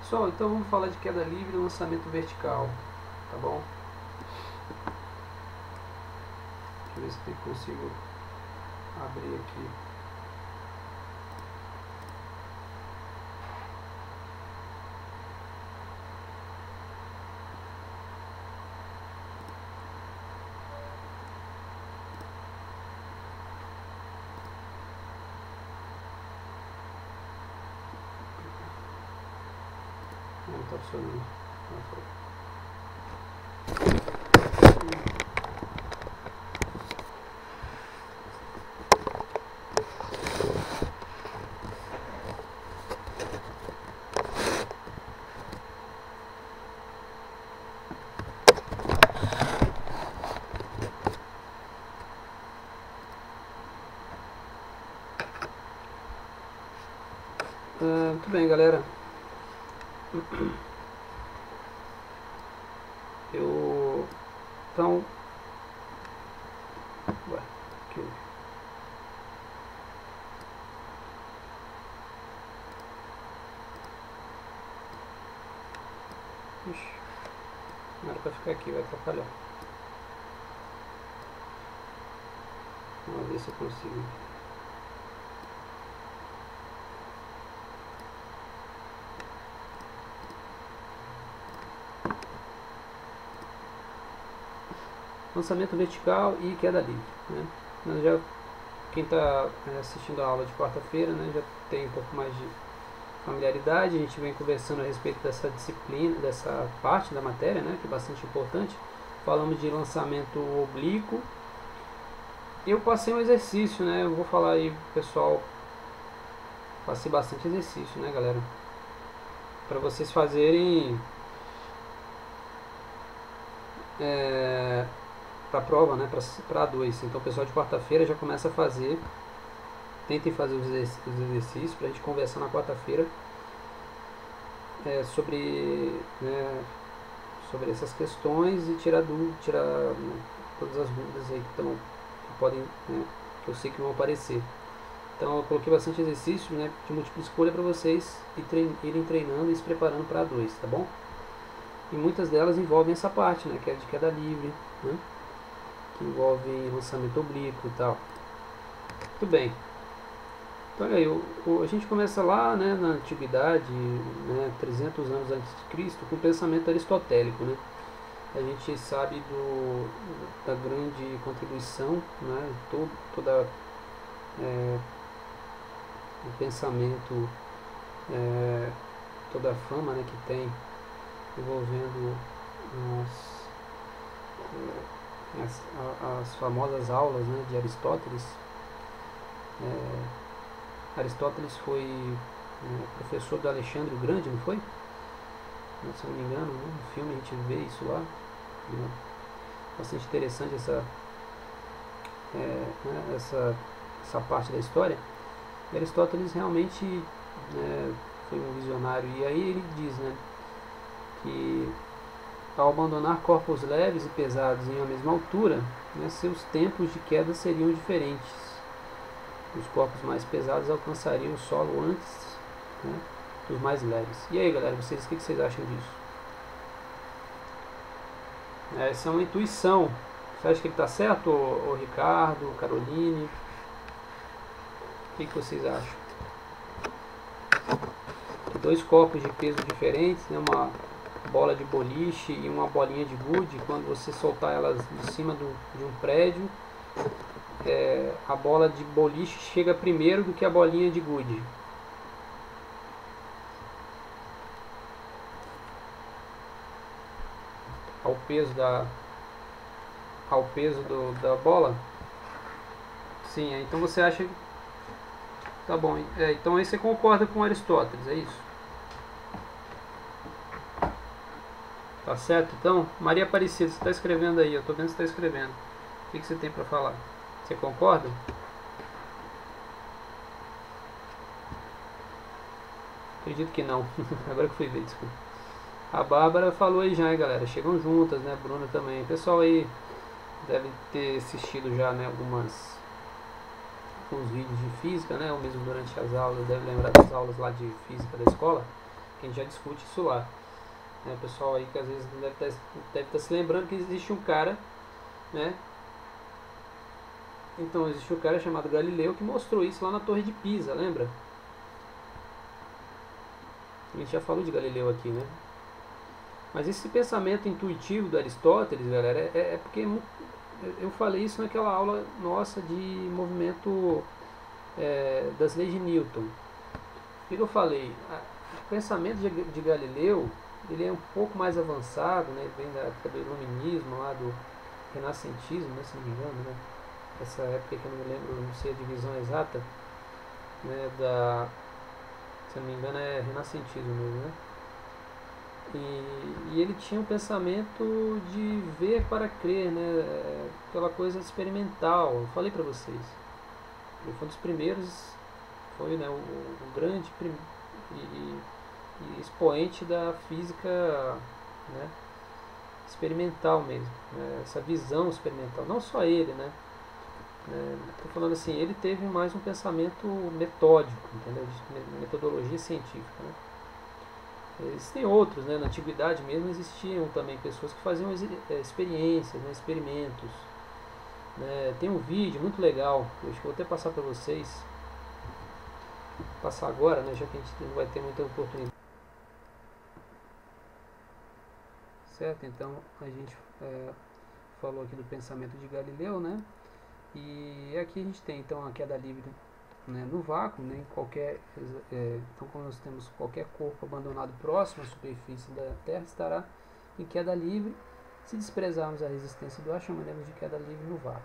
Pessoal, então vamos falar de queda livre e lançamento vertical, tá bom? Deixa eu ver se eu consigo abrir aqui. Não está funcionando. Muito bem, galera. Então, ué, que houve? Ixi, não era pra ficar aqui, vai atrapalhar. Vamos ver se eu consigo. Lançamento vertical e queda livre, né? Quem está assistindo a aula de quarta-feira, né, já tem um pouco mais de familiaridade. A gente vem conversando a respeito dessa disciplina, dessa parte da matéria, né, que é bastante importante. Falamos de lançamento oblíquo. Eu passei um exercício, né? Eu vou falar aí, pessoal. Passei bastante exercício, né, galera? Para vocês fazerem para a prova, né, para A2. Então o pessoal de quarta-feira já começa a fazer. Tentem fazer os exercícios para a gente conversar na quarta-feira sobre, né, sobre essas questões e tirar né, todas as dúvidas aí que podem, né, que eu sei que vão aparecer. Então eu coloquei bastante exercício, né, de múltipla escolha para vocês irem treinando e se preparando para A2, tá bom? E muitas delas envolvem essa parte, né, que é de queda livre, né, que envolve lançamento oblíquo e tal. Muito bem. Então, olha aí, a gente começa lá, né, na antiguidade, né, 300 anos antes de Cristo, com o pensamento aristotélico, né? A gente sabe da grande contribuição, né, toda o pensamento, toda a fama, né, que tem envolvendo as famosas aulas, né, de Aristóteles. Aristóteles foi professor do Alexandre o Grande, não foi? Se eu não me engano, né? No filme a gente vê isso lá. Bastante interessante essa parte da história. E Aristóteles realmente foi um visionário. E aí ele diz, né, que ao abandonar corpos leves e pesados em uma mesma altura, né, seus tempos de queda seriam diferentes. Os corpos mais pesados alcançariam o solo antes, né, dos mais leves. E aí, galera, o que vocês acham disso? Essa é uma intuição. Você acha que ele está certo, ô Ricardo, Caroline? O que vocês acham? Dois corpos de peso diferentes, né, uma bola de boliche e uma bolinha de gude. Quando você soltar elas de cima de um prédio, a bola de boliche chega primeiro do que a bolinha de gude. Ao peso da bola. Sim, então você acha que tá bom. Então aí você concorda com Aristóteles, é isso? Tá certo? Então, Maria Aparecida, você está escrevendo aí, eu estou vendo que você está escrevendo. O que você tem para falar? Você concorda? Acredito que não. Agora que fui ver, desculpa. A Bárbara falou aí já, galera. Chegam juntas, né? Bruna também. O pessoal aí deve ter assistido já, né, alguns vídeos de física, né? Ou mesmo durante as aulas, deve lembrar das aulas lá de física da escola. A gente já discute isso lá. Né? O pessoal aí que às vezes não deve estar se lembrando que existe um cara, né? Então existe um cara chamado Galileu que mostrou isso lá na Torre de Pisa, lembra? A gente já falou de Galileu aqui, né? Mas esse pensamento intuitivo do Aristóteles, galera, é porque eu falei isso naquela aula nossa de movimento das leis de Newton. O que eu falei? O pensamento de Galileu, ele é um pouco mais avançado, né? Ele vem da época do iluminismo, lá do renascentismo, né? Se não me engano, né? Essa época que eu não me lembro, não sei a divisão exata, né? Se eu não me engano é renascentismo mesmo, né? E ele tinha um pensamento de ver para crer, né? Aquela coisa experimental. Eu falei para vocês. Ele foi um dos primeiros, foi, né, o grande e expoente da física, né, experimental mesmo, né? Essa visão experimental. Não só ele, né? Estou falando assim, ele teve mais um pensamento metódico, entendeu? De metodologia científica, né? Existem outros, né? Na antiguidade mesmo existiam também pessoas que faziam experiências, né? Experimentos. Né? Tem um vídeo muito legal, eu acho que vou até passar para vocês. Vou passar agora, né? Já que a gente não vai ter muita oportunidade. Certo? Então a gente falou aqui do pensamento de Galileu, né? E aqui a gente tem então a queda livre, né, no vácuo, né, em qualquer, então quando nós temos qualquer corpo abandonado próximo à superfície da Terra estará em queda livre. Se desprezarmos a resistência do ar, chamaremos de queda livre no vácuo.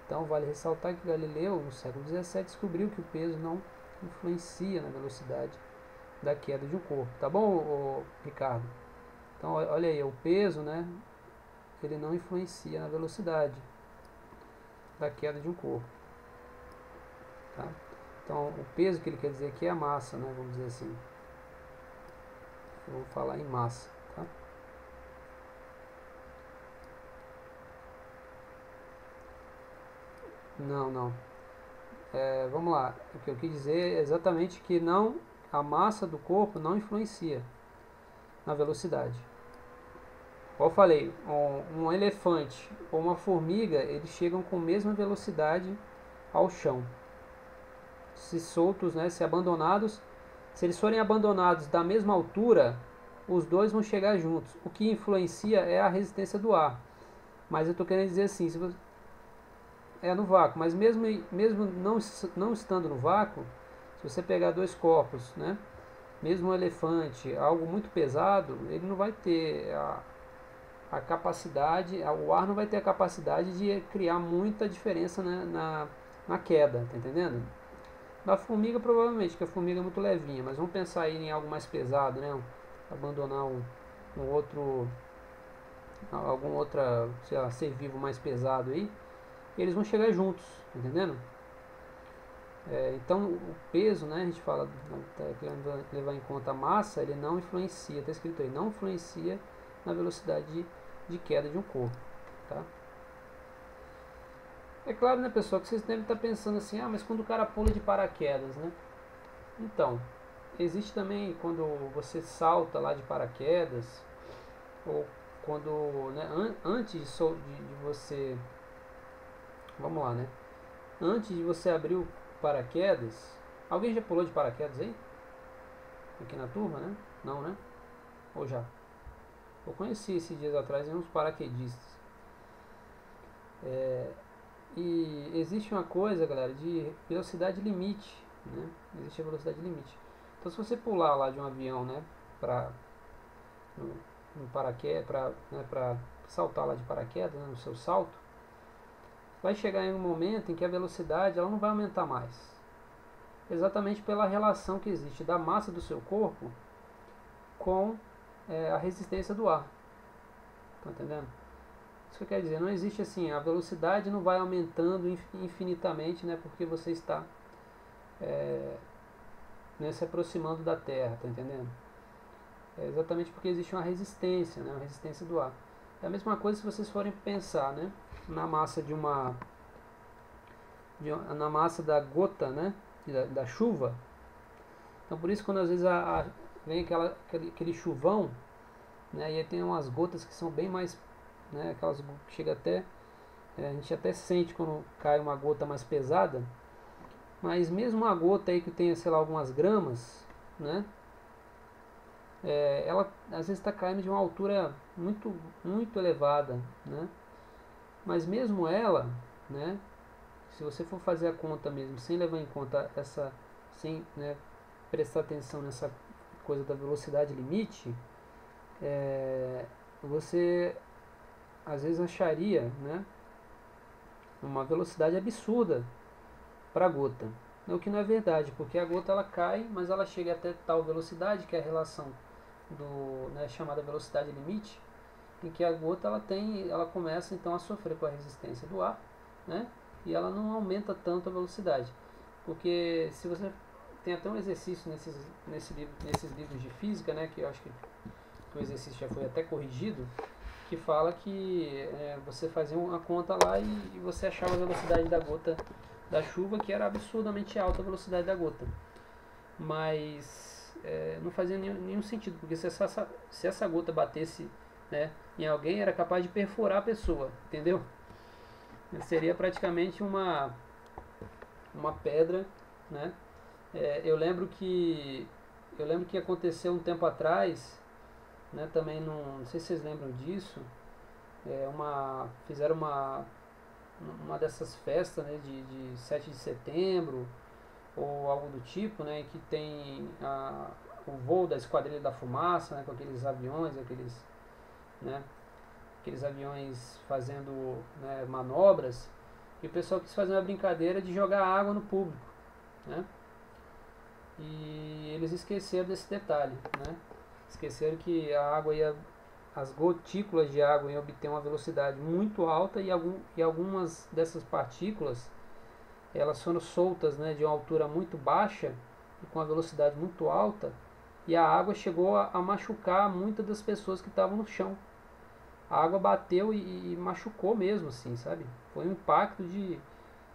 Então vale ressaltar que Galileu, no século XVII, descobriu que o peso não influencia na velocidade da queda de um corpo. Tá bom, Ricardo? Então olha aí, o peso, né, ele não influencia na velocidade da queda de um corpo. Tá? Então, o peso que ele quer dizer aqui é a massa, né? Vamos dizer assim. Eu vou falar em massa. Tá? Não. Vamos lá. O que eu quis dizer é exatamente que não, a massa do corpo não influencia na velocidade. Como eu falei, um elefante ou uma formiga, eles chegam com a mesma velocidade ao chão. Se soltos, né, se abandonados, se eles forem abandonados da mesma altura, os dois vão chegar juntos. O que influencia é a resistência do ar. Mas eu estou querendo dizer assim, se você, no vácuo, mas mesmo não estando no vácuo, se você pegar dois corpos, né, mesmo um elefante, algo muito pesado, ele não vai ter a capacidade, o ar não vai ter a capacidade de criar muita diferença, né, na queda, tá entendendo? Da formiga provavelmente, que a formiga é muito levinha, mas vamos pensar aí em algo mais pesado, né? Abandonar algum outro, sei lá, ser vivo mais pesado aí, e eles vão chegar juntos, entendendo? Então o peso, né, a gente fala, tá querendo levar em conta a massa, ele não influencia, está escrito aí, não influencia na velocidade de queda de um corpo, tá? É claro, né, pessoal, que vocês devem estar pensando assim, mas quando o cara pula de paraquedas, né? Então, existe também quando você salta lá de paraquedas, ou quando, né, antes de você, vamos lá, né? Antes de você abrir o paraquedas, alguém já pulou de paraquedas aí? Aqui na turma, né? Não, né? Ou já? Eu conheci esses dias atrás uns paraquedistas. E existe uma coisa, galera, de velocidade limite, né? Existe a velocidade limite. Então, se você pular lá de um avião, né, no paraquedas, para saltar lá de paraquedas, né, no seu salto, vai chegar em um momento em que a velocidade ela não vai aumentar mais. Exatamente pela relação que existe da massa do seu corpo com a resistência do ar. Tá entendendo? Isso que quer dizer, não existe assim, a velocidade não vai aumentando infinitamente, né, porque você está se aproximando da Terra, tá entendendo? É exatamente porque existe uma resistência, né, uma resistência do ar. É a mesma coisa se vocês forem pensar, né, na massa na massa da gota, né, da chuva. Então por isso quando às vezes vem aquele chuvão, né, e aí tem umas gotas que são bem mais, né, aquelas que chega até, a gente até sente quando cai uma gota mais pesada, mas mesmo uma gota aí que tenha, sei lá, algumas gramas, né, ela às vezes está caindo de uma altura muito elevada, né, mas mesmo ela, né, se você for fazer a conta mesmo, sem levar em conta essa, sem, né, prestar atenção nessa coisa da velocidade limite, você às vezes acharia, né, uma velocidade absurda para a gota. O que não é verdade, porque a gota ela cai, mas ela chega até tal velocidade, que é a relação do, né, chamada velocidade limite, em que a gota ela começa então a sofrer com a resistência do ar, né, e ela não aumenta tanto a velocidade. Porque se você tem até um exercício nesses livros de física, né, que eu acho que o exercício já foi até corrigido, que fala que você fazia uma conta lá e você achava a velocidade da gota da chuva, que era absurdamente alta a velocidade da gota. Mas não fazia nenhum sentido, porque se essa gota batesse, né, em alguém, era capaz de perfurar a pessoa, entendeu? Seria praticamente uma pedra, né? Eu lembro que aconteceu um tempo atrás, né, também não sei se vocês lembram disso, fizeram uma dessas festas, né, de 7 de setembro ou algo do tipo, né, que tem o voo da Esquadrilha da Fumaça, né, com aqueles aviões, né, aqueles aviões fazendo, né, manobras, e o pessoal quis fazer uma brincadeira de jogar água no público, né, e eles esqueceram desse detalhe, né, esqueceram que as gotículas de água iam obter uma velocidade muito alta e algumas dessas partículas elas foram soltas, né, de uma altura muito baixa e com uma velocidade muito alta, e a água chegou a machucar muitas das pessoas que estavam no chão. A água bateu e machucou mesmo, assim, sabe? Foi um impacto de...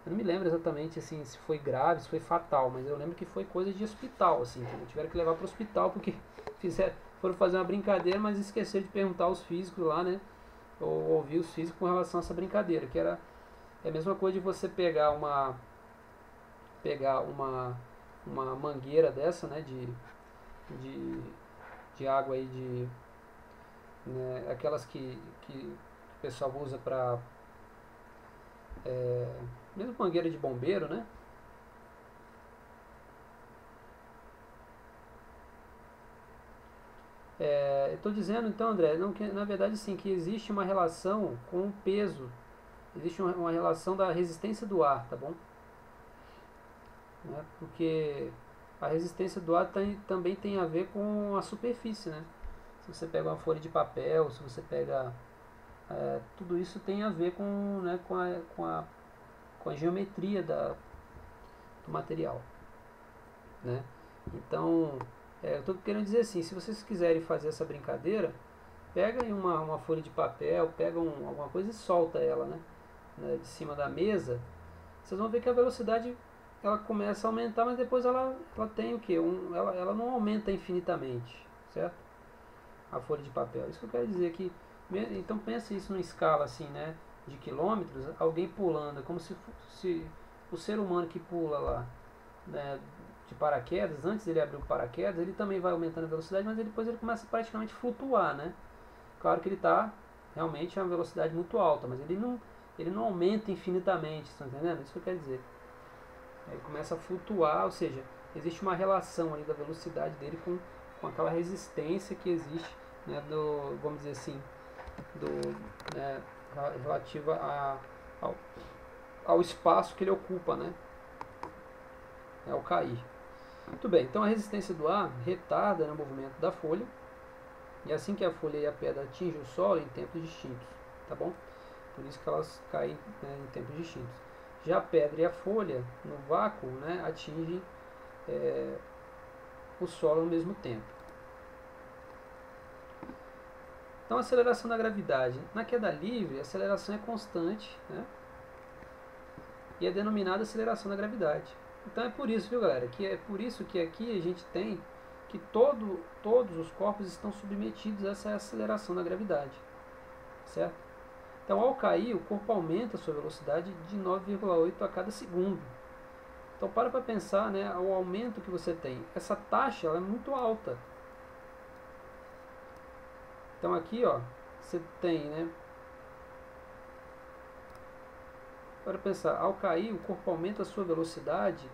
Eu não me lembro exatamente assim, se foi grave, se foi fatal, mas eu lembro que foi coisa de hospital, assim, que tiveram que levar para o hospital porque foram fazer uma brincadeira, mas esqueceram de perguntar aos físicos lá, né? Ou ouvir os físicos com relação a essa brincadeira, que era a mesma coisa de você pegar uma mangueira dessa, né, de, de água aí né, aquelas que o pessoal usa para mesmo mangueira de bombeiro, né? Eu estou dizendo então, André, não, que, na verdade sim, que existe uma relação com o peso, existe uma relação da resistência do ar, tá bom? Né? Porque a resistência do ar também tem a ver com a superfície, né? Se você pega uma folha de papel, se você pega... tudo isso tem a ver com, né, com a geometria do material, né? Então, eu estou querendo dizer assim, se vocês quiserem fazer essa brincadeira, pega aí uma folha de papel, pega alguma coisa e solta ela, né, de cima da mesa, vocês vão ver que a velocidade ela começa a aumentar, mas depois ela tem o que? Ela não aumenta infinitamente, certo? A folha de papel. Isso que eu quero dizer que, então pense isso numa escala assim, né, de quilômetros, alguém pulando, é como se o ser humano que pula lá, né, de paraquedas, antes dele abrir o paraquedas, ele também vai aumentando a velocidade, mas depois ele começa a praticamente flutuar, né? Claro que ele está realmente a uma velocidade muito alta, mas ele não aumenta infinitamente, estão entendendo? Isso que eu quero dizer. Ele começa a flutuar, ou seja, existe uma relação ali da velocidade dele com aquela resistência que existe, né, vamos dizer assim, né, relativa ao espaço que ele ocupa, né, ao cair. Muito bem, então a resistência do ar retarda, né, o movimento da folha, e assim que a folha e a pedra atingem o solo em tempos distintos, tá bom? Por isso que elas caem, né, em tempos distintos. Já a pedra e a folha, no vácuo, né, atingem o solo ao mesmo tempo. Então, a aceleração da gravidade. Na queda livre, a aceleração é constante, né, e é denominada aceleração da gravidade. Então é por isso, viu, galera, que é por isso que aqui a gente tem que todos os corpos estão submetidos a essa aceleração da gravidade, certo? Então, ao cair, o corpo aumenta a sua velocidade de 9,8 a cada segundo. Então, para pensar, né, o aumento que você tem. Essa taxa ela é muito alta. Então, aqui, ó, você tem, né, para pensar, ao cair, o corpo aumenta a sua velocidade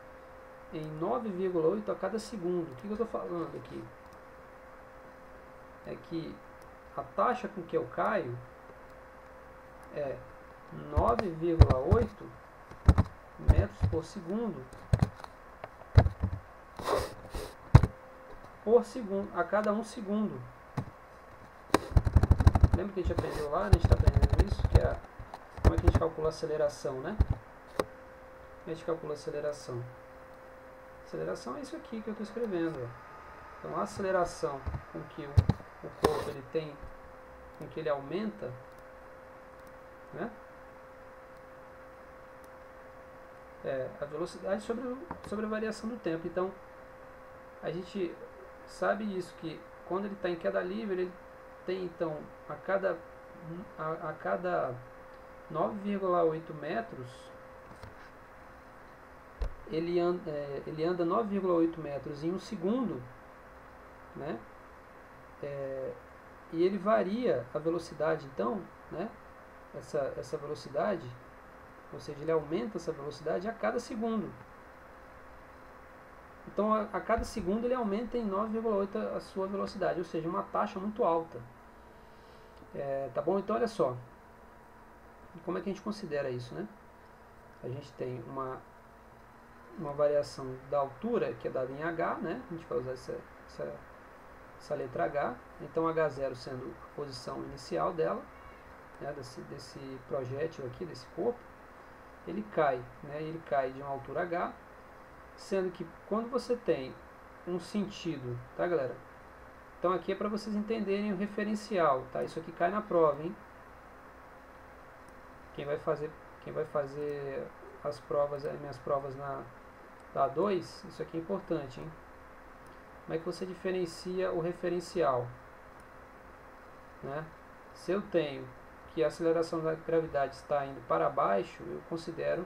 em 9,8 a cada segundo. O que eu estou falando aqui? É que a taxa com que eu caio é 9,8 metros por segundo a cada 1 segundo. Lembra que a gente aprendeu lá, né? A gente está aprendendo isso, que é como é que a gente calcula a aceleração, né? A gente calcula a aceleração. Aceleração é isso aqui que eu estou escrevendo. Ó. Então, a aceleração com que o corpo ele tem, com que ele aumenta, né? É a velocidade sobre a variação do tempo. Então, a gente sabe isso, que quando ele está em queda livre, ele tem, então, a cada 9,8 metros, ele anda 9,8 metros em 1 segundo, né? E ele varia a velocidade, então, né? Essa velocidade, ou seja, ele aumenta essa velocidade a cada segundo. Então, a cada segundo ele aumenta em 9,8 a sua velocidade, ou seja, uma taxa muito alta. Tá bom? Então, olha só. Como é que a gente considera isso, né? A gente tem uma variação da altura, que é dada em h, né? A gente vai usar essa letra h. Então, h0 sendo a posição inicial dela, né? desse projétil aqui, desse corpo. Ele cai, né? Ele cai de uma altura h, sendo que quando você tem um sentido, tá, galera? Então aqui é para vocês entenderem o referencial, tá? Isso aqui cai na prova, hein? Quem vai fazer as provas, as minhas provas na A2, isso aqui é importante, hein? Como é que você diferencia o referencial, né? Se eu tenho que a aceleração da gravidade está indo para baixo, eu considero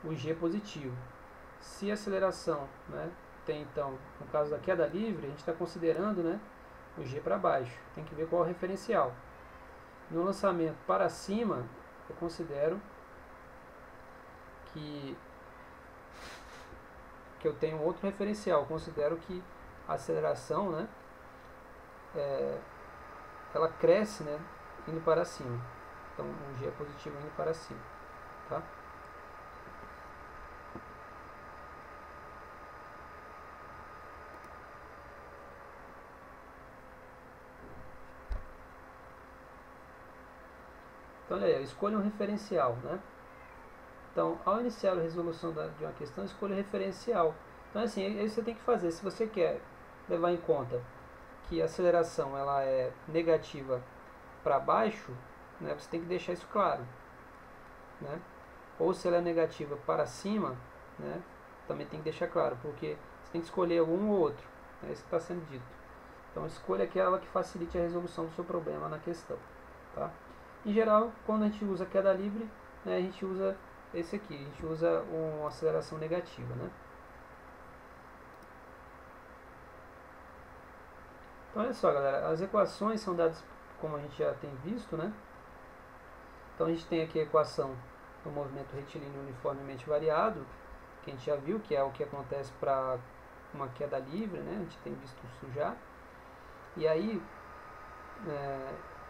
o G positivo. Se a aceleração, né, tem, então, no caso da queda livre, a gente está considerando, né, o G para baixo. Tem que ver qual é o referencial. No lançamento para cima, eu considero que eu tenho outro referencial. Eu considero que a aceleração, né, ela cresce, né, indo para cima. Então, o G é positivo indo para cima. Tá? Então, olha aí, escolha um referencial, né? Então, ao iniciar a resolução de uma questão, escolha o referencial. Então, assim, é isso que você tem que fazer. Se você quer levar em conta que a aceleração ela é negativa para baixo, né, você tem que deixar isso claro, né? Ou se ela é negativa para cima, né, também tem que deixar claro, porque você tem que escolher um ou outro. É isso que está sendo dito. Então, escolha aquela que facilite a resolução do seu problema na questão. Tá? Em geral, quando a gente usa queda livre, né, a gente usa esse aqui, a gente usa uma aceleração negativa, né? Então, olha só, galera, as equações são dadas como a gente já tem visto, né? Então, a gente tem aqui a equação do movimento retilíneo uniformemente variado, que a gente já viu, que é o que acontece para uma queda livre, né? A gente tem visto isso já. E aí,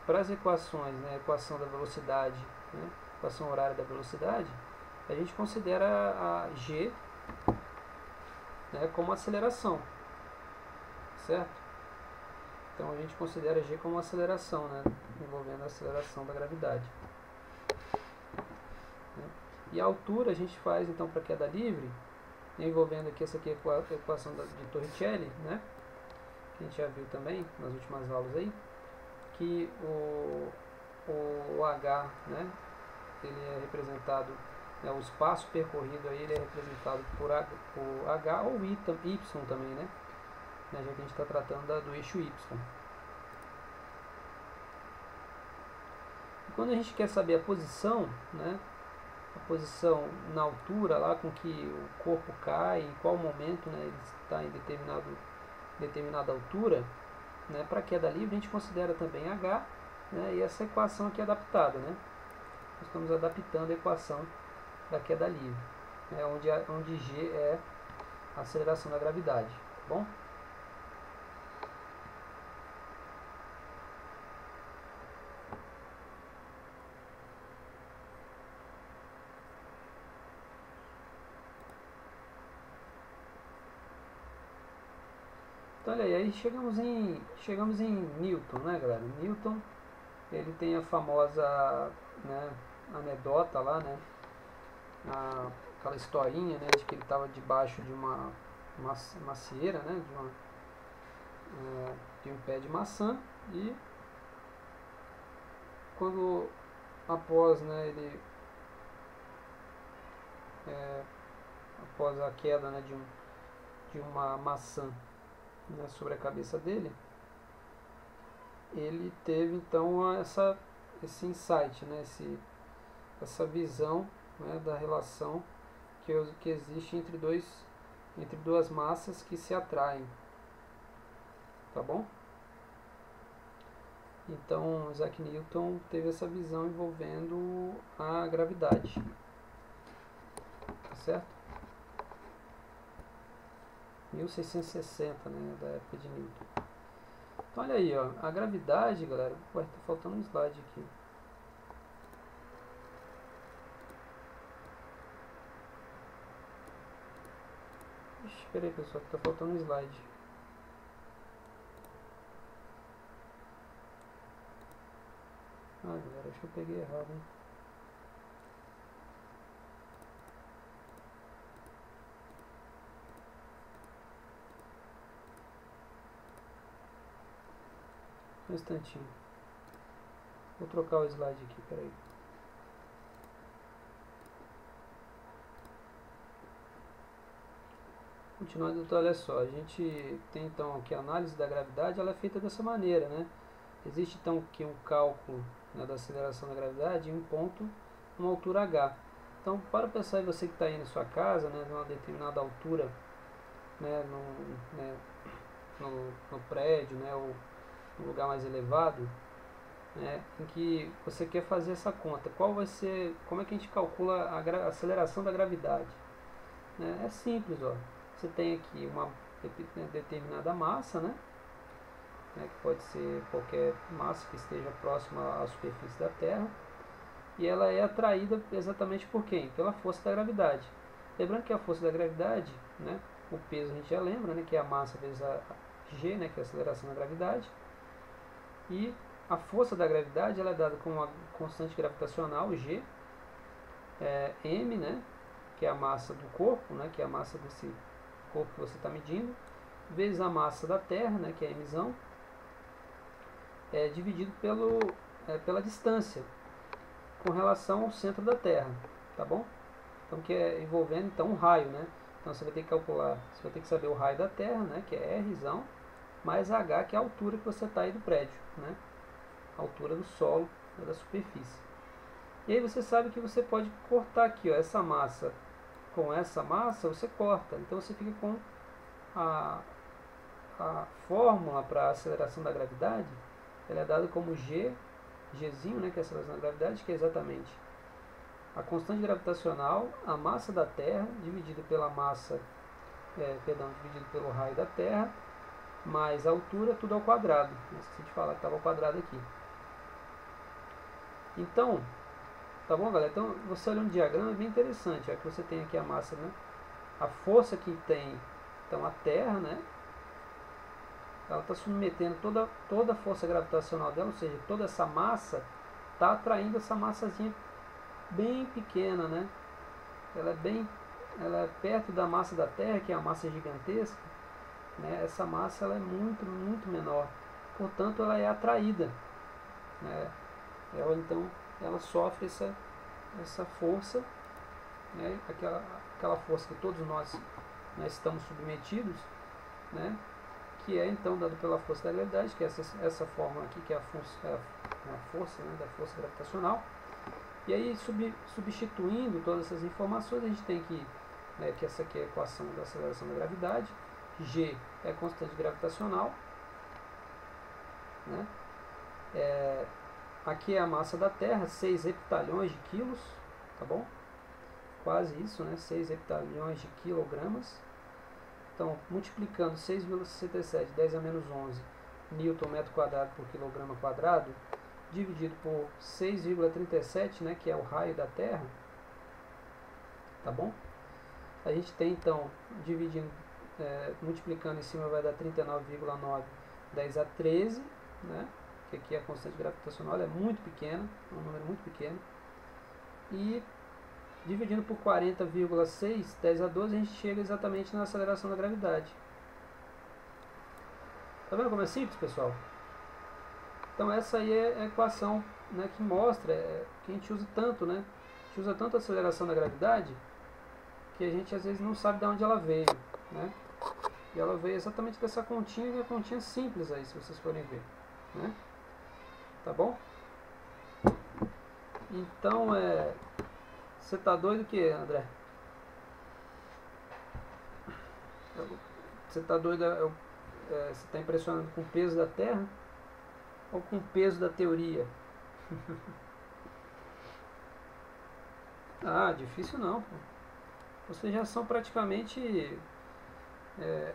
para as equações, né, a equação da velocidade, né, equação horária da velocidade, a gente considera a G, né, como aceleração, certo? Então a gente considera G como aceleração, né, envolvendo a aceleração da gravidade. Né? E a altura a gente faz então para queda livre, envolvendo aqui essa aqui a equação de Torricelli, né, que a gente já viu também nas últimas aulas aí, que o H, né, ele é representado, né, o espaço percorrido aí ele é representado por H ou Y também, né? né, já que a gente está tratando do eixo Y. E quando a gente quer saber a posição, né, a posição na altura lá com que o corpo cai, em qual momento, né, ele está em determinada altura, né, para queda livre a gente considera também H, né, e essa equação aqui é adaptada. Né, nós estamos adaptando a equação da queda livre, né, onde G é a aceleração da gravidade. Tá bom? Então, olha aí chegamos em Newton, né, galera? Newton, ele tem a famosa, né, anedota lá, né, aquela historinha, né, de que ele estava debaixo de uma macieira, né, de um pé de maçã, e quando após, né, após a queda, né, de uma maçã, né, sobre a cabeça dele, ele teve então esse insight, né, essa visão, né, da relação que existe entre duas massas que se atraem. Tá bom? Então Isaac Newton teve essa visão envolvendo a gravidade. Tá certo? 1660, né, da época de Newton. Então olha aí, ó, a gravidade, galera. Ué, tá faltando um slide aqui. Espera aí, pessoal, que tá faltando um slide. Ah, galera, acho que eu peguei errado, hein? Um instantinho. Vou trocar o slide aqui, peraí. Continuando, então, olha só, a gente tem então que a análise da gravidade ela é feita dessa maneira, né? Existe então aqui um cálculo, né, da aceleração da gravidade em um ponto, uma altura h. Então, para pensar em você que está aí na sua casa, né, numa determinada altura, né, no prédio, né, ou no lugar mais elevado, né, em que você quer fazer essa conta. Como é que a gente calcula a aceleração da gravidade? Né? É simples, ó. Você tem aqui uma determinada massa, né, que pode ser qualquer massa que esteja próxima à superfície da Terra, e ela é atraída exatamente por quem? Pela força da gravidade. Lembrando que a força da gravidade, né, o peso a gente já lembra, né, que é a massa vezes a G, né, que é a aceleração da gravidade, e a força da gravidade ela é dada com uma constante gravitacional, G, M, né, que é a massa do corpo, né, que é a massa desse corpo que você está medindo, vezes a massa da Terra, né, que é a emissão, dividido pela distância com relação ao centro da Terra, tá bom? Então, que é envolvendo então um raio, né? Então você vai ter que calcular, você vai ter que saber o raio da Terra, né, que é R, mais H, que é a altura que você está aí do prédio, né? A altura do solo, né, da superfície. E aí você sabe que você pode cortar aqui, ó, essa massa com essa massa, você corta. Então você fica com a fórmula para a aceleração da gravidade, ela é dada como Gzinho, né, que é a aceleração da gravidade, que é exatamente a constante gravitacional, a massa da Terra, dividido pela massa, dividido pelo raio da Terra, mais a altura, tudo ao quadrado. Eu esqueci de falar que estava ao quadrado aqui. Então, tá bom, galera? Então, você olhando o diagrama é bem interessante. Que você tem aqui a massa, né? A força que tem, então, a Terra, né? Ela está submetendo toda a força gravitacional dela, ou seja, toda essa massa está atraindo essa massazinha bem pequena, né? Ela é perto da massa da Terra, que é a massa gigantesca, né? Essa massa ela é muito, muito menor. Portanto, ela é atraída, né? Então, ela sofre essa força, né? Aquela força que todos nós estamos submetidos, né? que é então dado pela força da gravidade, que é essa fórmula aqui, que é a força, né, da força gravitacional. E aí, substituindo todas essas informações, a gente tem que essa aqui é a equação da aceleração da gravidade, G é a constante gravitacional, né? Aqui é a massa da Terra, 6 heptalhões de quilos, tá bom? Quase isso, né? 6 heptalhões de quilogramas. Então, multiplicando 6,67, 10 a menos 11 Newton metro quadrado por quilograma quadrado, dividido por 6,37, né, que é o raio da Terra, tá bom? A gente tem então, dividindo, multiplicando em cima vai dar 39,9, 10 a 13, né, que aqui a constante gravitacional é muito pequena, é um número muito pequeno, e dividindo por 40,6, 10 a 12, a gente chega exatamente na aceleração da gravidade. Tá vendo como é simples, pessoal? Então essa aí é a equação, né, que mostra que a gente usa tanto, né? A gente usa tanto a aceleração da gravidade que a gente às vezes não sabe de onde ela veio, né? E ela veio exatamente dessa continha, que é a continha simples aí, se vocês forem ver, né? Tá bom? Então, você tá doido o que, André? Você tá doido, você tá impressionado com o peso da Terra ou com o peso da teoria? Ah, difícil não, pô. Vocês já são praticamente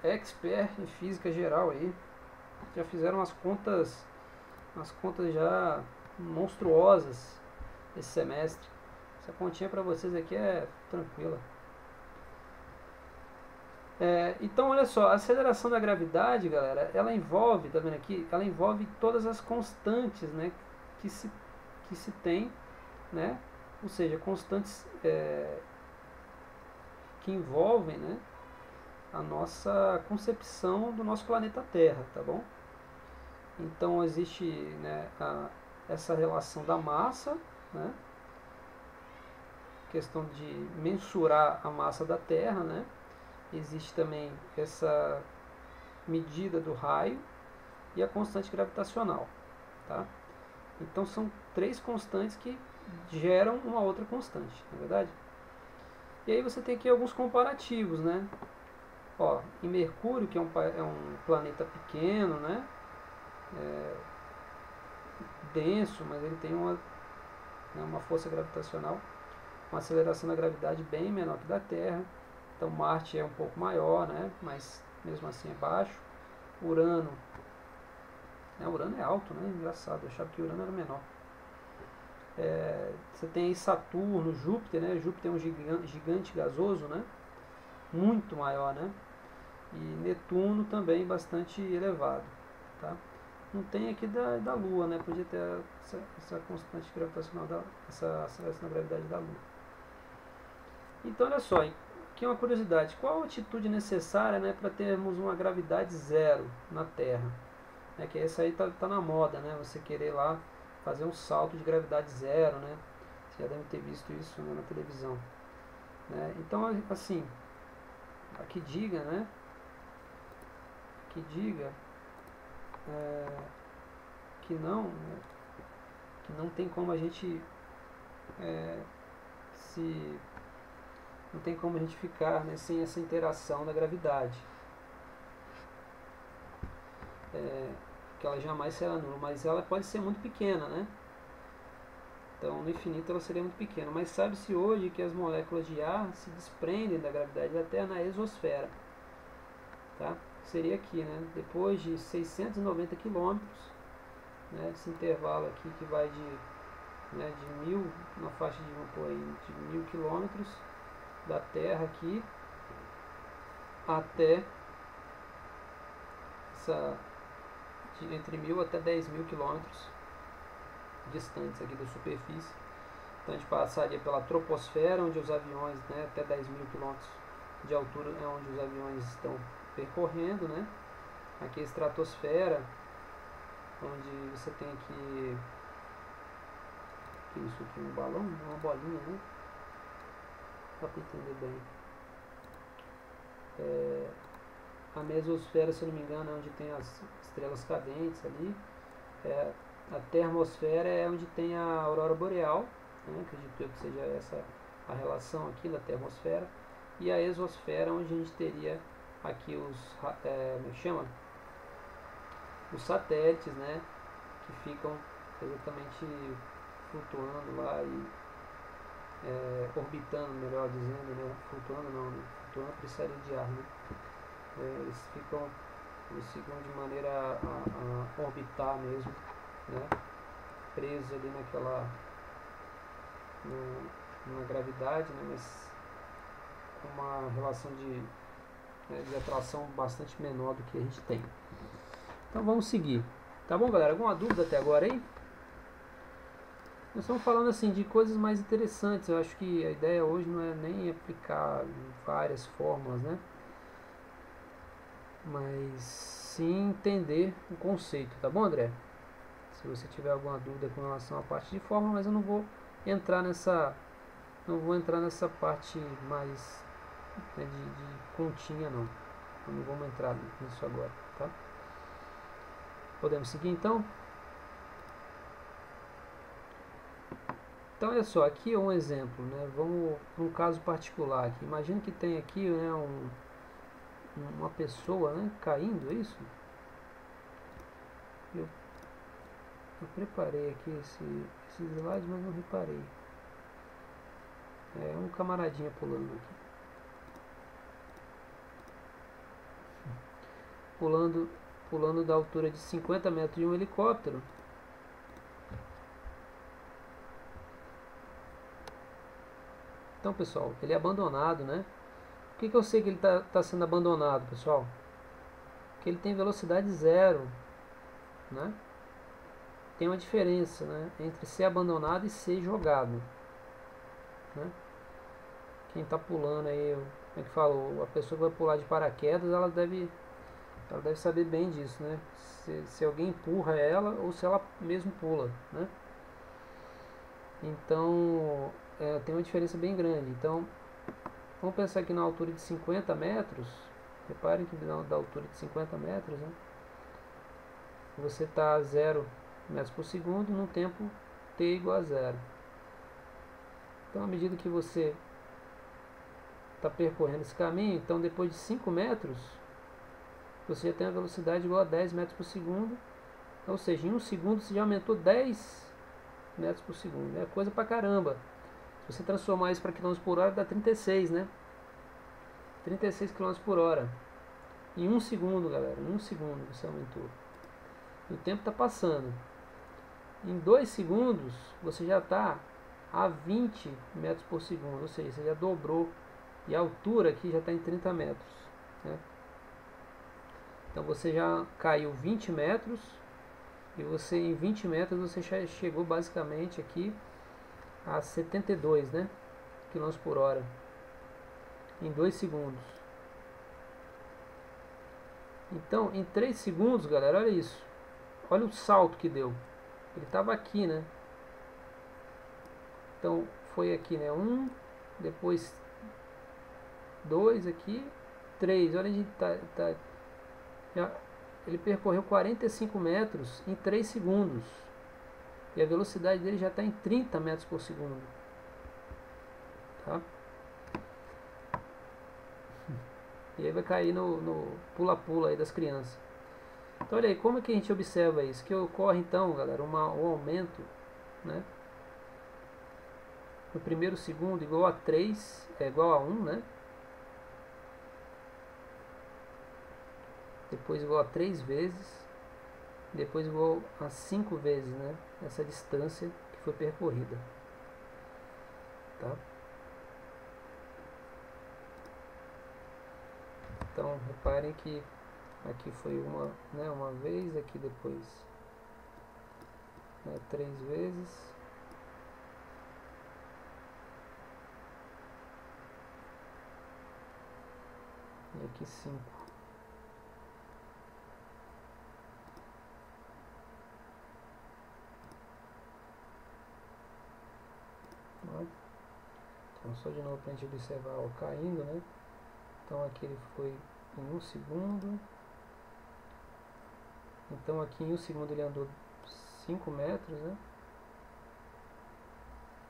expert em física geral aí. Já fizeram umas contas já monstruosas esse semestre. Essa continha para vocês aqui é tranquila. Então, olha só, a aceleração da gravidade, galera, ela envolve, tá vendo aqui? Ela envolve todas as constantes, né, que se tem, né? Ou seja, constantes que envolvem, né, a nossa concepção do nosso planeta Terra, tá bom? Então existe, né, essa relação da massa, né, questão de mensurar a massa da Terra, né? Existe também essa medida do raio e a constante gravitacional, tá? Então são 3 constantes que geram uma outra constante, não é verdade? E aí você tem aqui alguns comparativos, né? Ó, em Mercúrio, que é um planeta pequeno, né? Denso, mas ele tem uma força gravitacional, uma aceleração da gravidade bem menor que da Terra. Então Marte é um pouco maior, né? Mas mesmo assim é baixo. Urano é alto, né? Engraçado, eu achava que Urano era menor. Você tem aí Saturno, Júpiter, né? Júpiter é um gigante gasoso, né? Muito maior, né? E Netuno também bastante elevado, tá? Não tem aqui da Lua, né? Podia ter essa constante gravitacional, essa aceleração da gravidade da Lua. Então, olha só, aqui uma curiosidade. Qual a altitude necessária, né, para termos uma gravidade zero na Terra? Que essa aí tá na moda, né? Você querer lá fazer um salto de gravidade zero, né? Você já deve ter visto isso, né, na televisão. Né? Então, assim, aqui diga, né? Que não tem como a gente não tem como a gente ficar, né, sem essa interação da gravidade. Que ela jamais será nula, mas ela pode ser muito pequena, né? Então, no infinito ela seria muito pequena. Mas sabe-se hoje que as moléculas de ar se desprendem da gravidade da Terra na exosfera. Tá? Seria aqui, né? Depois de 690 quilômetros, né, esse intervalo aqui que vai de 1000, na faixa de 1000 quilômetros da Terra aqui até entre 1000 até 10.000 quilômetros distantes aqui da superfície. Então a gente passaria pela troposfera, onde os aviões, né, até 10.000 quilômetros de altura é onde os aviões estão percorrendo, né? Aqui a estratosfera, onde você tem aqui, isso aqui, um balão, uma bolinha, né? Dá para entender bem. a mesosfera, se eu não me engano, é onde tem as estrelas cadentes ali. A termosfera é onde tem a aurora boreal, né? Acredito eu que seja essa a relação aqui da termosfera. E a exosfera, onde a gente teria aqui como é que chama? Os satélites, né? Que ficam exatamente flutuando lá e orbitando, melhor dizendo, né? Flutuando não, né? Flutuando precisaria de ar, né? Eles ficam de maneira a orbitar mesmo, né? Presos ali na gravidade, né? Mas com uma relação de atração bastante menor do que a gente tem. Então vamos seguir. Tá bom, galera? Alguma dúvida até agora aí? Nós estamos falando assim de coisas mais interessantes. Eu acho que a ideia hoje não é nem aplicar várias fórmulas, né? Mas sim entender o conceito, tá bom, André? Se você tiver alguma dúvida com relação à parte de fórmula, mas eu não vou entrar nessa parte mais, né, de continha não. Eu não vamos entrar nisso agora, tá? Podemos seguir então? Então olha só, aqui é um exemplo, né? Vamos para um caso particular aqui. Imagina que tem aqui, né, uma pessoa, né, caindo, é isso? Eu, eu preparei aqui esses slides, mas não reparei. É um camaradinha pulando aqui. Pulando da altura de 50 metros de um helicóptero. Então, pessoal, ele é abandonado, né? Por que eu sei que ele está sendo abandonado, pessoal? Porque ele tem velocidade zero, né? Tem uma diferença, né, entre ser abandonado e ser jogado, né? Quem está pulando aí, como é que fala? A pessoa que vai pular de paraquedas, ela deve saber bem disso, né? Se alguém empurra ela ou se ela mesmo pula, né? Então, tem uma diferença bem grande. Então, vamos pensar aqui na altura de 50 metros. Reparem que da altura de 50 metros, né, você está a 0 metros por segundo num tempo t igual a zero. Então, à medida que você está percorrendo esse caminho, então depois de 5 metros, você já tem a velocidade igual a 10 metros por segundo. Ou seja, em um segundo você já aumentou 10 metros por segundo. É coisa pra caramba. Se você transformar isso para km por hora, dá 36, né? 36 km por hora. Em um segundo, galera. Em um segundo você aumentou. E o tempo está passando. Em 2 segundos, você já está a 20 metros por segundo. Ou seja, você já dobrou. E a altura aqui já está em 30 metros, né? Então você já caiu 20 metros. E você em 20 metros você já chegou basicamente aqui a 72, né, km por hora. Em 2 segundos. Então, em 3 segundos, galera, olha isso. Olha o salto que deu. Ele estava aqui, né? Então, foi aqui, né? 1, depois 2 aqui, 3. Olha onde ele percorreu 45 metros em 3 segundos. E a velocidade dele já está em 30 metros por segundo. Tá? E aí vai cair no pula-pula aí das crianças. Então olha aí, como é que a gente observa isso? Que ocorre então, galera, um aumento, né? No primeiro segundo igual a 3, é igual a 1, né? Depois igual a 3 vezes, depois igual a 5 vezes, né? Essa distância que foi percorrida. Tá? Então reparem que aqui foi uma vez, aqui depois, né, 3 vezes. E aqui 5. Então só de novo para a gente observar, ó, caindo, né? Então aqui ele foi em 1 segundo. Então aqui em 1 segundo ele andou 5 metros, né?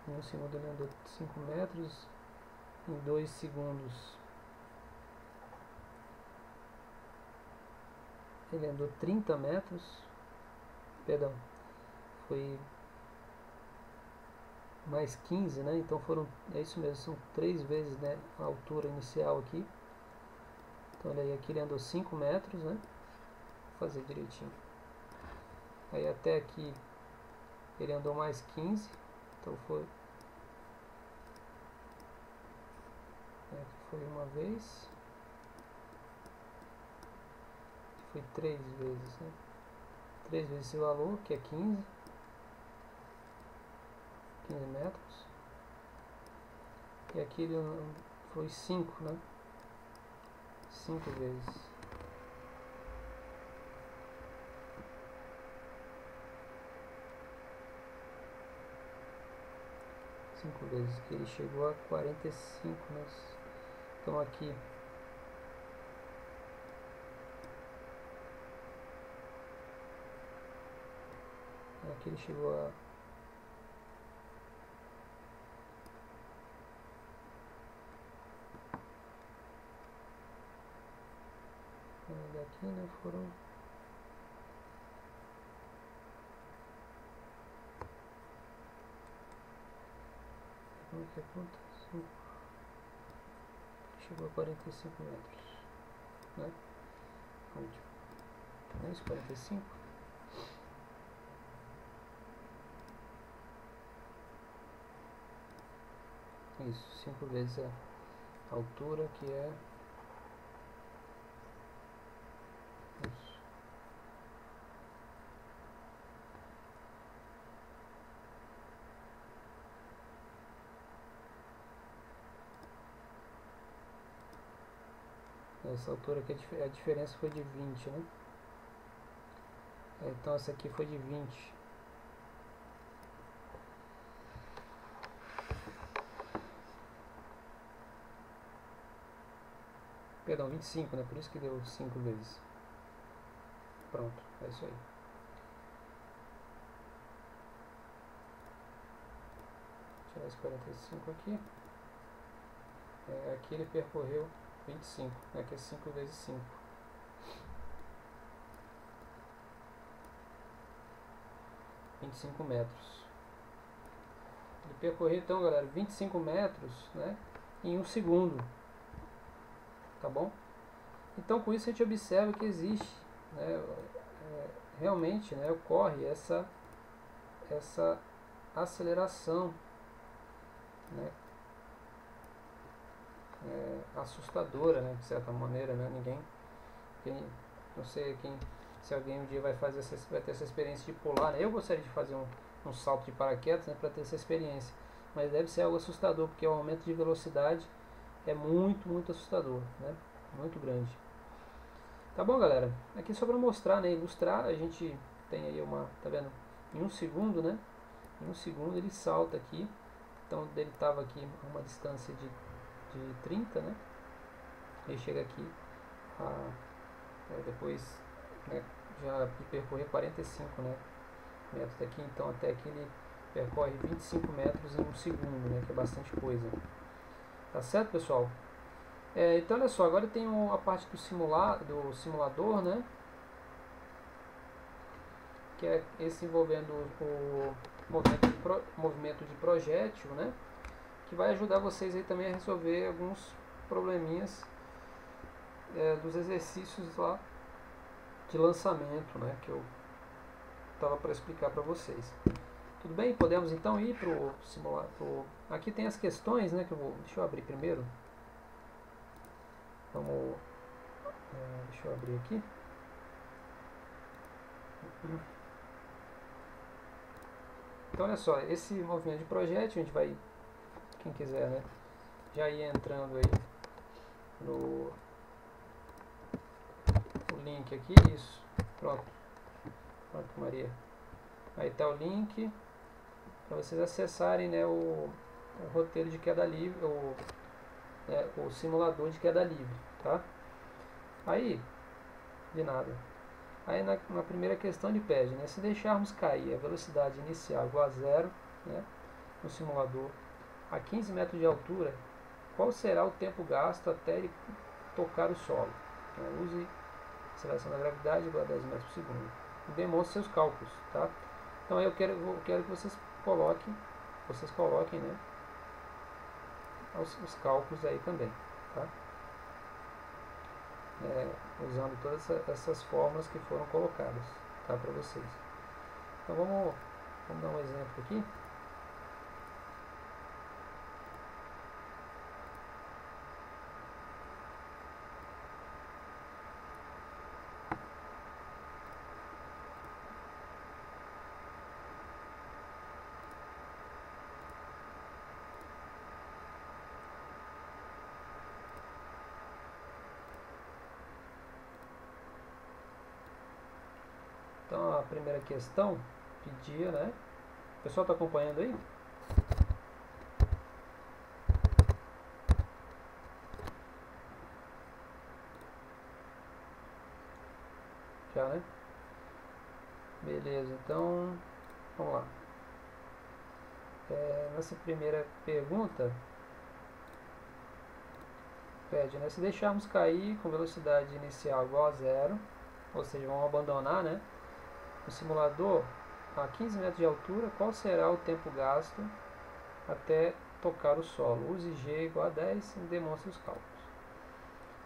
Em 1 segundo ele andou 5 metros. Em 2 segundos ele andou 30 metros. Perdão, foi mais 15, né? Então foram, é isso mesmo, são 3 vezes, né, a altura inicial aqui. Então olha aí, aqui ele andou 5 metros, né? Vou fazer direitinho. Aí até aqui ele andou mais 15, então foi uma vez, foi 3 vezes, né? 3 vezes esse valor, que é 15 metros. E aqui ele foi 5, né? 5 vezes. Que ele chegou a 45, né? Então aqui ele chegou a daqui, né, foram como que é conta? Chegou a 45 metros, né? Onde? Não é isso, 45? Isso, 5 vezes a altura, que é isso. Essa altura aqui, a diferença foi de 20, né? Então essa aqui foi de 20. Perdão, 25, né? Por isso que deu 5 vezes. Pronto, é isso aí. Tirar esse 45 aqui. Aqui ele percorreu 25, né? Que é 5 vezes 5. metros. Ele percorreu então, galera, 25 metros, né, em 1 segundo. Tá bom? Então com isso a gente observa que existe, né, realmente, né, ocorre essa aceleração, né, assustadora, né, de certa maneira, né? Não sei se alguém um dia vai ter essa experiência de pular, né? Eu gostaria de fazer um salto de paraquedas, né, para ter essa experiência, mas deve ser algo assustador, porque o aumento de velocidade é muito assustador, né? Muito grande. Tá bom, galera? Aqui só para mostrar, né, ilustrar, a gente tem aí tá vendo? Em 1 segundo, né? Em 1 segundo ele salta aqui. Então ele estava aqui a uma distância de 30, né? Ele chega aqui depois, né, já percorrer 45, né, metros daqui, então até aqui ele percorre 25 metros em 1 segundo, né, que é bastante coisa. Tá certo, pessoal? Então olha só, agora tem a parte do simulador, né, que é esse envolvendo o movimento de projétil, né, que vai ajudar vocês aí também a resolver alguns probleminhas dos exercícios lá de lançamento, né, que eu estava para explicar para vocês. Tudo bem? Podemos então ir para o simulador. Aqui tem as questões, né, que deixa eu abrir primeiro. Deixa eu abrir aqui. Então olha só, esse movimento de projétil, a gente vai, quem quiser, né, já ir entrando aí no link aqui, isso, pronto, Maria, aí está o link para vocês acessarem, né, o roteiro de queda livre, o simulador de queda livre, tá? Aí, de nada. Aí na primeira questão ele pede, né, se deixarmos cair a velocidade inicial igual a zero, né, no simulador a 15 metros de altura, qual será o tempo gasto até ele tocar o solo? Então, use a aceleração da gravidade igual a 10 metros por segundo. E demonstre seus cálculos, tá? Então eu quero que vocês coloquem, né, os cálculos aí também, tá? Usando todas essas fórmulas que foram colocadas, tá, para vocês. Então vamos dar um exemplo aqui. Então a primeira questão pedia, né? O pessoal está acompanhando aí? Já, né? Beleza, então vamos lá. Nessa primeira pergunta pede, né? Se deixarmos cair com velocidade inicial igual a zero, ou seja, vamos abandonar, né, o simulador a 15 metros de altura, qual será o tempo gasto até tocar o solo? Use G igual a 10 e demonstre os cálculos.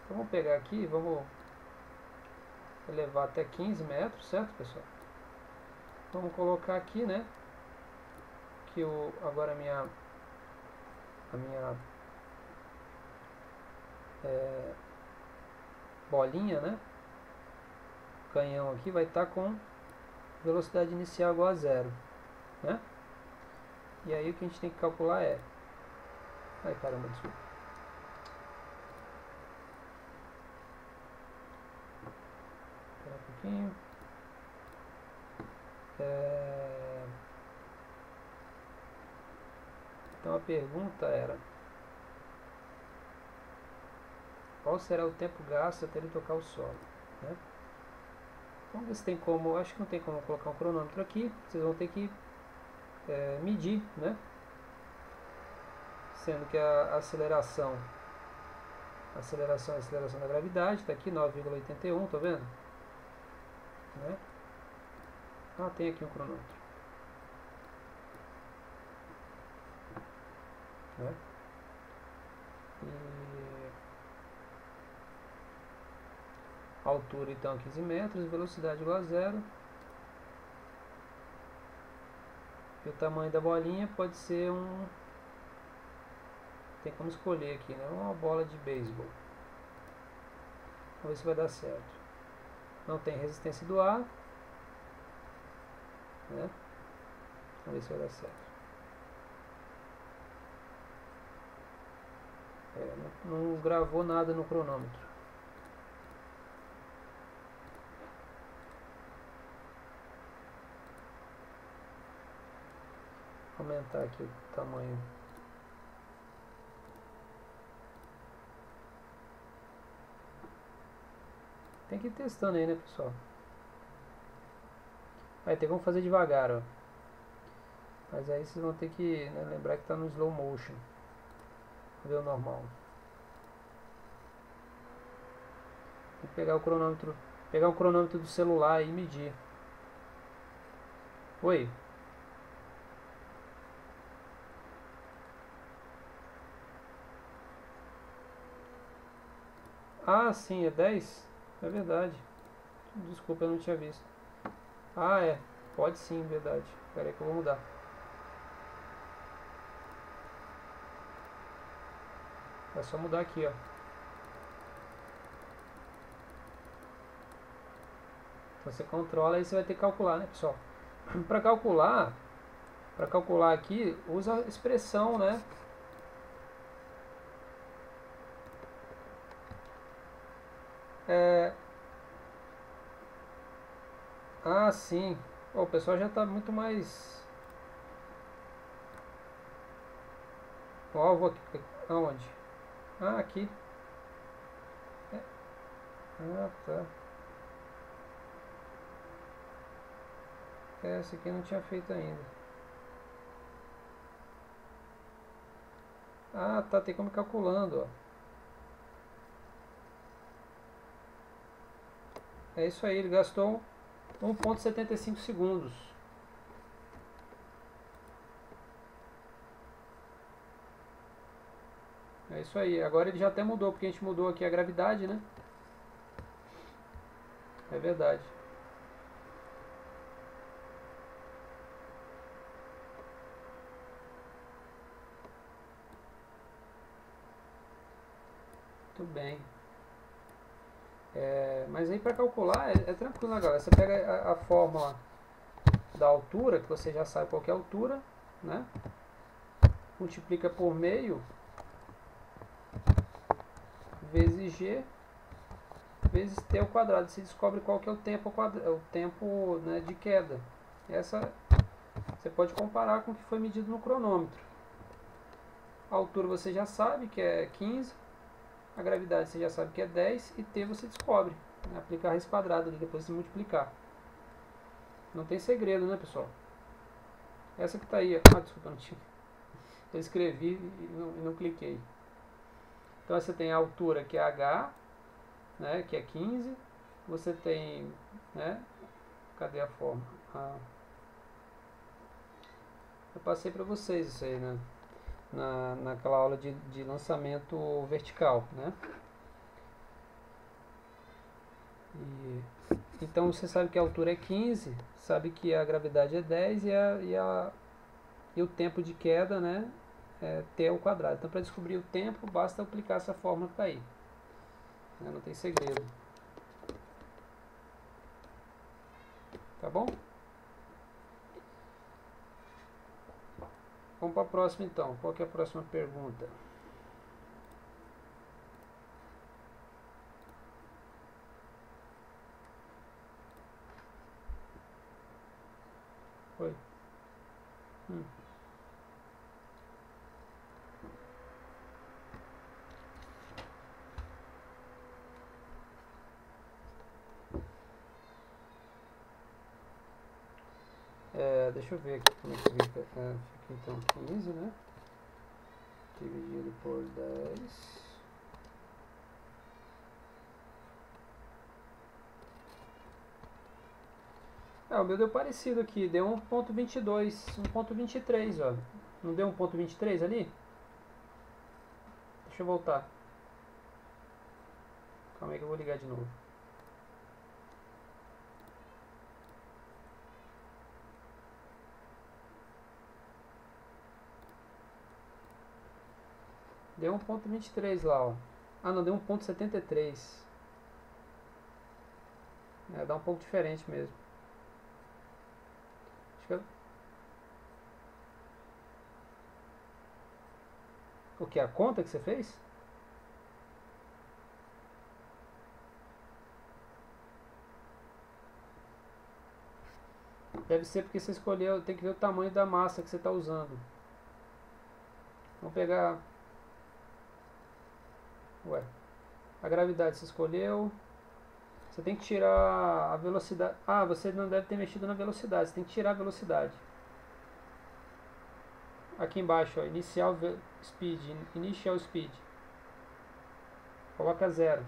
Então vamos pegar aqui, vamos elevar até 15 metros, certo, pessoal? Vamos colocar aqui, né, que agora a minha bolinha, né, canhão aqui vai estar com velocidade inicial igual a zero, né? E aí o que a gente tem que calcular é... Ai, caramba, desculpa. Espera um pouquinho. Então a pergunta era: qual será o tempo gasto até ele tocar o solo, né? Vamos ver se tem como... Acho que não tem como colocar um cronômetro aqui. Vocês vão ter que medir, né? Sendo que a aceleração é a aceleração da gravidade, está aqui 9,81, tá vendo? Né? Ah, tem aqui um cronômetro. Né? E altura então 15 metros, velocidade igual a zero. E o tamanho da bolinha pode ser tem como escolher aqui, né? Uma bola de beisebol. Vamos ver se vai dar certo. Não tem resistência do ar, né? Vamos ver se vai dar certo. Não gravou nada no cronômetro. Vou aumentar aqui o tamanho. Tem que ir testando aí, né, pessoal? Aí tem como fazer devagar, ó. Mas aí vocês vão ter que, né, lembrar que está no slow motion. Ver o normal. Tem que pegar o cronômetro do celular e medir. Oi. Ah, sim, é 10? É verdade. Desculpa, eu não tinha visto. Ah, é. Pode sim, verdade. Espera aí que eu vou mudar. É só mudar aqui, ó. Então você controla e você vai ter que calcular, né, pessoal? Para calcular aqui, usa a expressão, né? Ah, sim. O pessoal já está muito mais... Ó, eu vou aqui. Aonde? Ah, aqui. Ah, tá. Essa aqui eu não tinha feito ainda. Ah, tá, tem como ir calculando, ó. É isso aí, ele gastou 1,75 segundos. É isso aí, agora ele já até mudou, porque a gente mudou aqui a gravidade, né? É verdade. Muito bem. Mas aí para calcular é tranquilo, né, galera? Você pega a fórmula da altura, que você já sabe qual que é a altura, né? Multiplica por meio, vezes g, vezes t ao quadrado. Você descobre qual que é o tempo, o tempo, né, de queda. Essa você pode comparar com o que foi medido no cronômetro. A altura você já sabe que é 15, a gravidade você já sabe que é 10 e t você descobre. Né? Aplicar raiz quadrada ali, depois de multiplicar. Não tem segredo, né, pessoal? Essa que está aí, desculpa, não tinha. Eu escrevi e não cliquei. Então você tem a altura que é h, né, que é 15. Você tem, né, cadê a forma? Eu passei para vocês isso aí, né? Naquela aula de lançamento vertical, né? E, então você sabe que a altura é 15, sabe que a gravidade é 10 e o tempo de queda, né, é t ao quadrado. Então para descobrir o tempo basta aplicar essa fórmula que está aí. Né? Não tem segredo. Tá bom? Vamos para a próxima então. Qual que é a próxima pergunta? Oi. Hum. Deixa eu ver aqui como é que fica. Fica então 15, né? Dividido por 10. O meu deu parecido aqui, deu 1,22, 1,23, ó. Não deu 1,23 ali? Deixa eu voltar. Calma aí que eu vou ligar de novo. Deu 1,23 lá, ó. Ah, não, deu 1,73. Dá um pouco diferente mesmo. Acho que O que? A conta que você fez? Deve ser porque você escolheu, tem que ver o tamanho da massa que você está usando. Vamos pegar. Ué. A gravidade você escolheu. Você tem que tirar a velocidade. Ah, você não deve ter mexido na velocidade. Você tem que tirar a velocidade. Aqui embaixo, ó, speed. Initial speed. Coloca 0.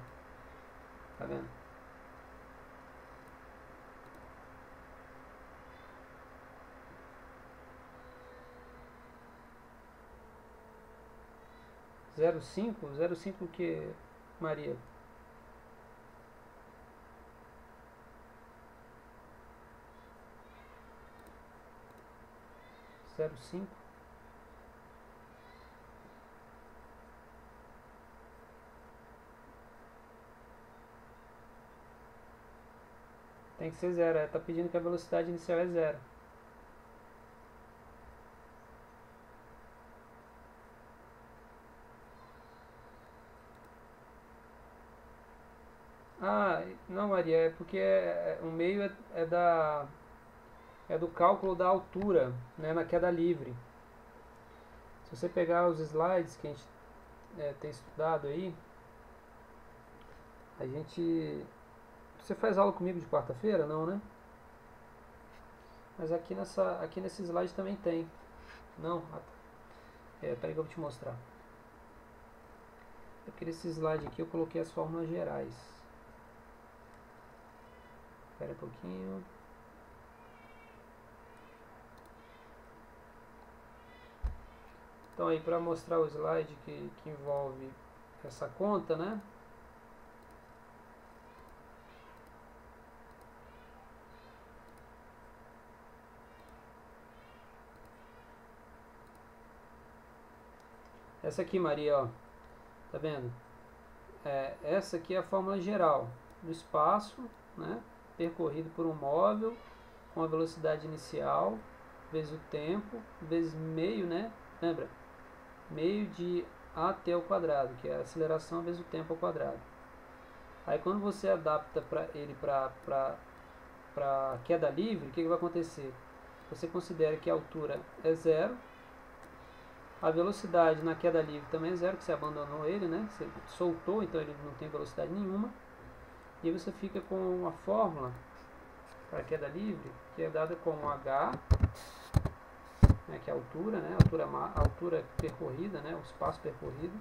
Tá vendo? Zero cinco o que, Maria? 0,5. Tem que ser 0. Tá pedindo que a velocidade inicial é 0. Ah, não, Maria, é porque o meio é do cálculo da altura, né, na queda livre. Se você pegar os slides que a gente tem estudado aí, a gente... Você faz aula comigo de quarta-feira? Não, né? Mas aqui nesse slide também tem. Não? Ah, tá. Peraí que eu vou te mostrar. É porque nesse slide aqui eu coloquei as fórmulas gerais. Espera um pouquinho. Então aí, para mostrar o slide que envolve essa conta, né? Essa aqui, Maria, ó, tá vendo? Essa aqui é a fórmula geral do espaço, né, percorrido por um móvel com a velocidade inicial vezes o tempo vezes meio, né? Lembra? Meio de AT ao quadrado, que é a aceleração vezes o tempo ao quadrado. Aí quando você adapta ele para queda livre, o que vai acontecer? Você considera que a altura é zero, a velocidade na queda livre também é zero, que você abandonou ele, né? Você soltou, então ele não tem velocidade nenhuma. E aí você fica com uma fórmula para queda livre, que é dada como h, né, que é a altura, né? Altura percorrida, né? O espaço percorrido.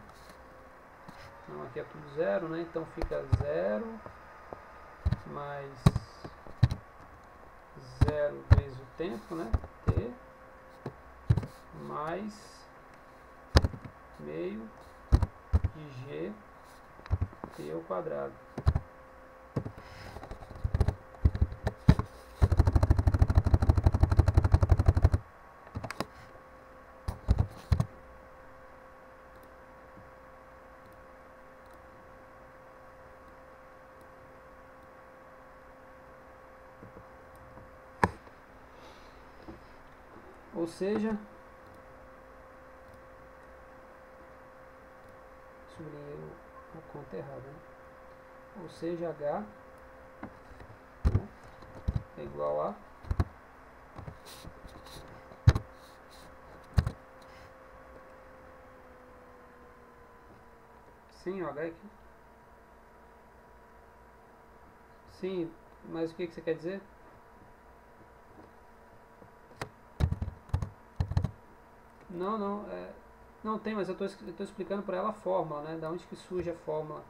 Então aqui é tudo zero, né? Então fica 0 mais 0 vezes o tempo, né? T mais meio de G T ao quadrado. Ou seja, sublinhei a conta errada, né? Ou seja, H, né, é igual a sim, o H aqui. Sim, mas o que você quer dizer? Não, não tem, mas eu estou explicando para ela a fórmula, né? Da onde que surge a fórmula.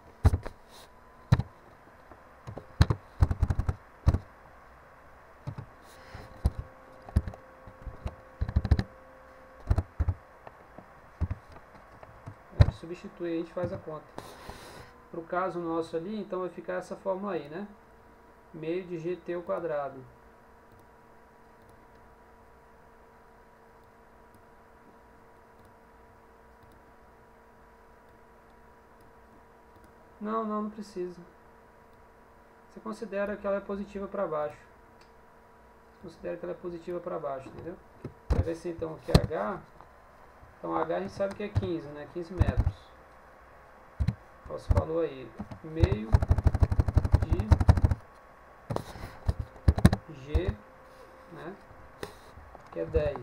A gente substitui, a gente faz a conta. Para o caso nosso ali, então vai ficar essa fórmula aí, né? Meio de GT ao quadrado. Não precisa. Você considera que ela é positiva para baixo. Considera que ela é positiva para baixo, entendeu? Vai ser então que H. Então H a gente sabe que é 15, né? 15 metros. Você falou aí, meio de G, né? Que é 10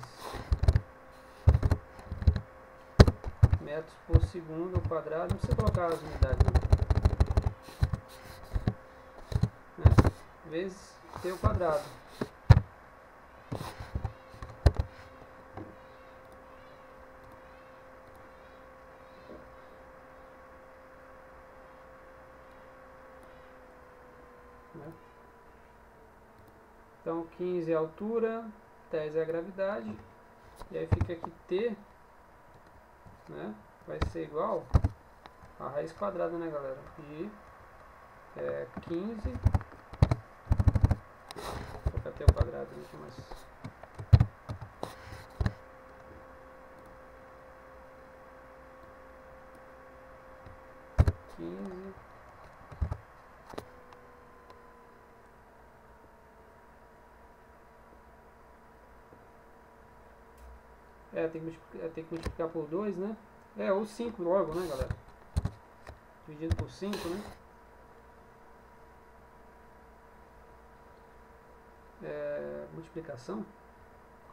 metros por segundo ao quadrado. Não precisa colocar as unidades, né? Vezes T ao quadrado. Né? Então 15 é a altura, 10 é a gravidade, e aí fica aqui T, né? Vai ser igual a raiz quadrada, né, galera? De 15, vou colocar T ao quadrado aqui, mas 15 tem que multiplicar por 2, né? Ou 5 logo, né, galera? Dividido por 5, né? Multiplicação?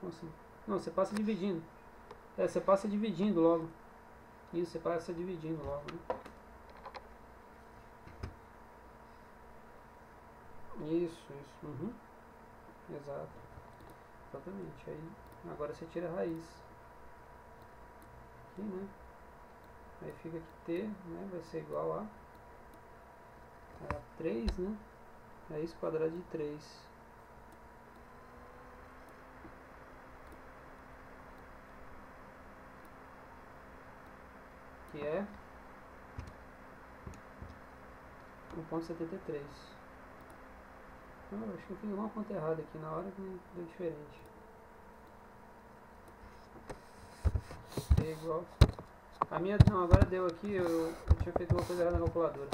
Como assim? Não, você passa dividindo. Você passa dividindo logo. Isso, você passa dividindo logo, né? Isso. Uhum. Exato. Exatamente. Aí, agora você tira a raiz. Aqui, né? Aí fica aqui t, né? Vai ser igual a 3, né? Raiz quadrada de 3. Que é 1,73. Acho que eu fiz uma conta errada aqui na hora que deu diferente. T igual. A minha não, agora deu aqui, eu tinha feito uma coisa errada na calculadora.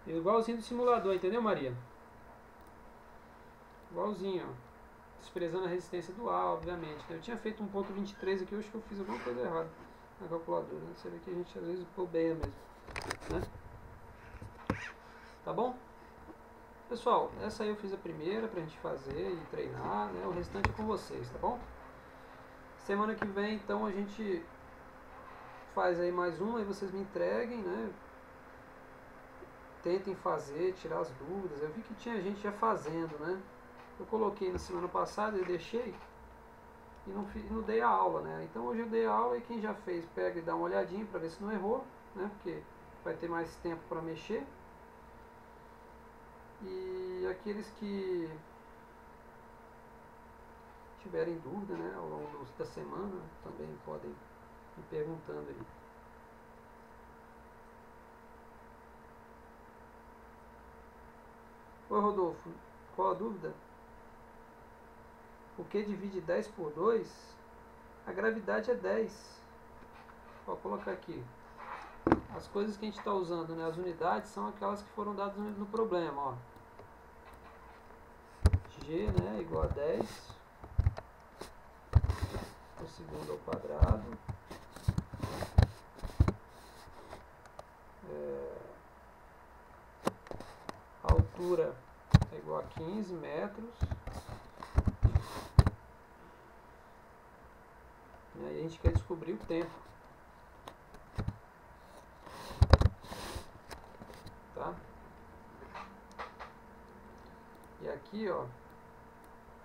Igualzinho do simulador, entendeu, Maria? Igualzinho, ó. Desprezando a resistência do ar, obviamente. Eu tinha feito 1,23 aqui, eu acho que eu fiz alguma coisa errada na calculadora. Você vê que a gente às vezes bobeia mesmo, né? Tá bom? Pessoal, essa aí eu fiz a primeira pra gente fazer e treinar, né? O restante é com vocês, tá bom? Semana que vem, então, a gente faz aí mais uma e vocês me entreguem, né? Tentem fazer, tirar as dúvidas. Eu vi que tinha gente já fazendo, né? Eu coloquei na semana passada, eu deixei e não dei a aula, né? Então hoje eu dei a aula e quem já fez pega e dá uma olhadinha para ver se não errou, né? Porque vai ter mais tempo para mexer. E aqueles que tiverem dúvida, né, ao longo da semana, também podem ir perguntando aí. Oi, Rodolfo, qual a dúvida? O que divide 10 por 2? A gravidade é 10. Vou colocar aqui. As coisas que a gente está usando, né, as unidades, são aquelas que foram dadas no problema. Ó. G, né, igual a 10 por segundo ao quadrado. A altura é igual a 15 metros. E aí a gente quer descobrir o tempo. Tá? E aqui, ó,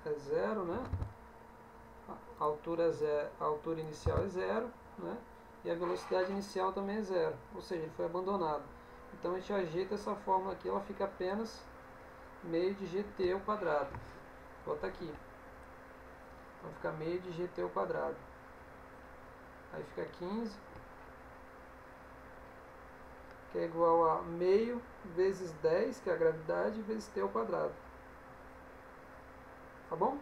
é 0, né? A altura inicial é 0, né? E a velocidade inicial também é 0, ou seja, ele foi abandonado. Então a gente ajeita essa fórmula aqui, ela fica apenas meio de gt ao quadrado. Vou botar aqui. Vai ficar meio de gt ao quadrado. Aí fica 15, que é igual a meio vezes 10, que é a gravidade, vezes t ao quadrado. Tá bom?